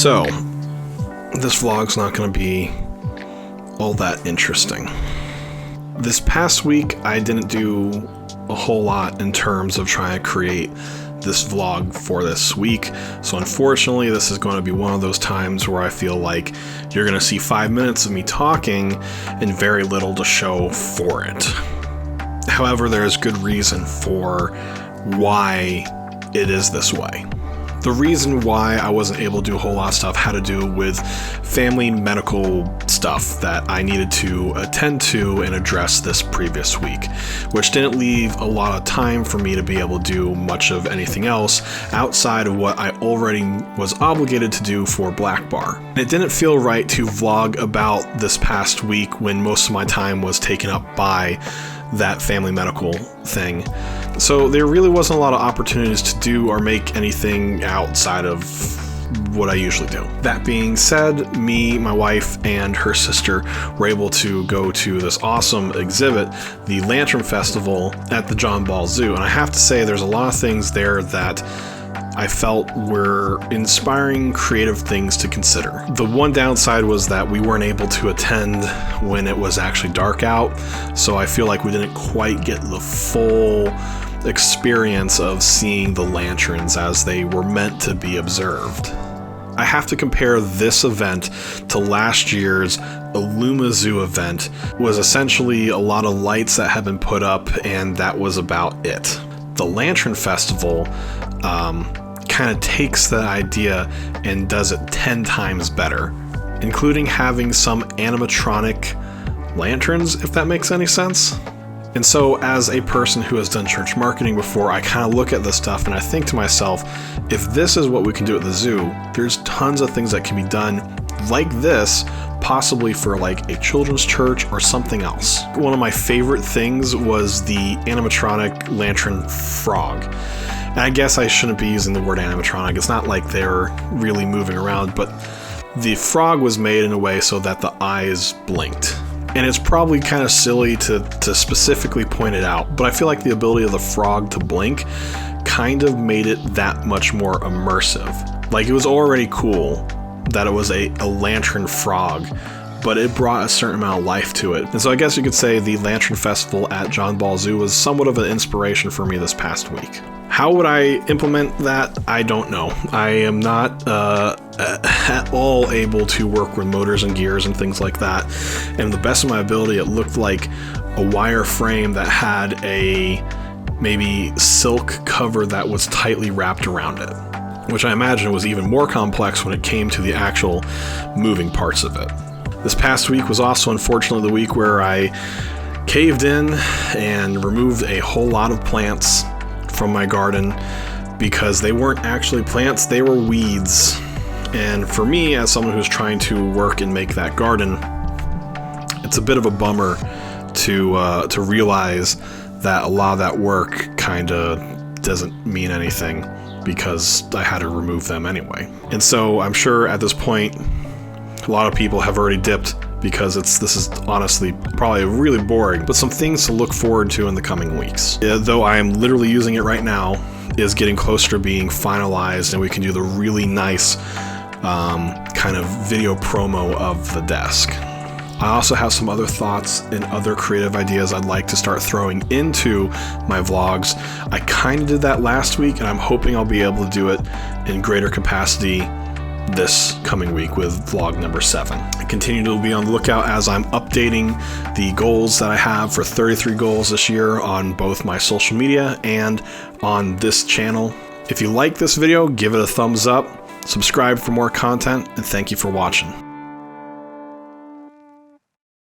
So, this vlog's not going to be all that interesting. This past week, I didn't do a whole lot in terms of trying to create this vlog for this week. So unfortunately, this is going to be one of those times where I feel like you're going to see 5 minutes of me talking and very little to show for it. However, there is good reason for why it is this way. The reason why I wasn't able to do a whole lot of stuff had to do with family medical stuff that I needed to attend to and address this previous week, which didn't leave a lot of time for me to be able to do much of anything else outside of what I already was obligated to do for Black Bar. It didn't feel right to vlog about this past week when most of my time was taken up by that family medical thing. So there really wasn't a lot of opportunities to do or make anything outside of what I usually do. That being said, me, my wife, and her sister were able to go to this awesome exhibit, the Lantern Festival at the John Ball Zoo. And I have to say, there's a lot of things there that I felt were inspiring, creative things to consider. The one downside was that we weren't able to attend when it was actually dark out, so I feel like we didn't quite get the full experience of seeing the lanterns as they were meant to be observed. I have to compare this event to last year's IllumiZoo event. It was essentially a lot of lights that had been put up, and that was about it. The Lantern Festival kind of takes that idea and does it 10 times better, including having some animatronic lanterns, if that makes any sense. And so as a person who has done church marketing before, I kind of look at this stuff and I think to myself, if this is what we can do at the zoo, there's tons of things that can be done like this, possibly for like a children's church or something else. One of my favorite things was the animatronic lantern frog. And I guess I shouldn't be using the word animatronic. It's not like they're really moving around, but the frog was made in a way so that the eyes blinked. And it's probably kind of silly to specifically point it out, but I feel like the ability of the frog to blink kind of made it that much more immersive. Like, it was already cool that it was a lantern frog, but it brought a certain amount of life to it. And so I guess you could say the Lantern Festival at John Ball Zoo was somewhat of an inspiration for me this past week. How would I implement that? I don't know. I am not at all able to work with motors and gears and things like that. And the best of my ability, it looked like a wire frame that had a maybe silk cover that was tightly wrapped around it, which I imagine was even more complex when it came to the actual moving parts of it. This past week was also unfortunately the week where I caved in and removed a whole lot of plants from my garden because they weren't actually plants, they were weeds. And for me, as someone who's trying to work and make that garden, it's a bit of a bummer to realize that a lot of that work kind of doesn't mean anything because I had to remove them anyway. And so I'm sure at this point, a lot of people have already dipped because this is honestly probably really boring, but some things to look forward to in the coming weeks. Though I am literally using it right now, is getting closer to being finalized and we can do the really nice kind of video promo of the desk. I also have some other thoughts and other creative ideas I'd like to start throwing into my vlogs. I kind of did that last week and I'm hoping I'll be able to do it in greater capacity this coming week with vlog number 7. I continue to be on the lookout as I'm updating the goals that I have for 33 goals this year on both my social media and on this channel. If you like this video, give it a thumbs up, subscribe for more content, and thank you for watching.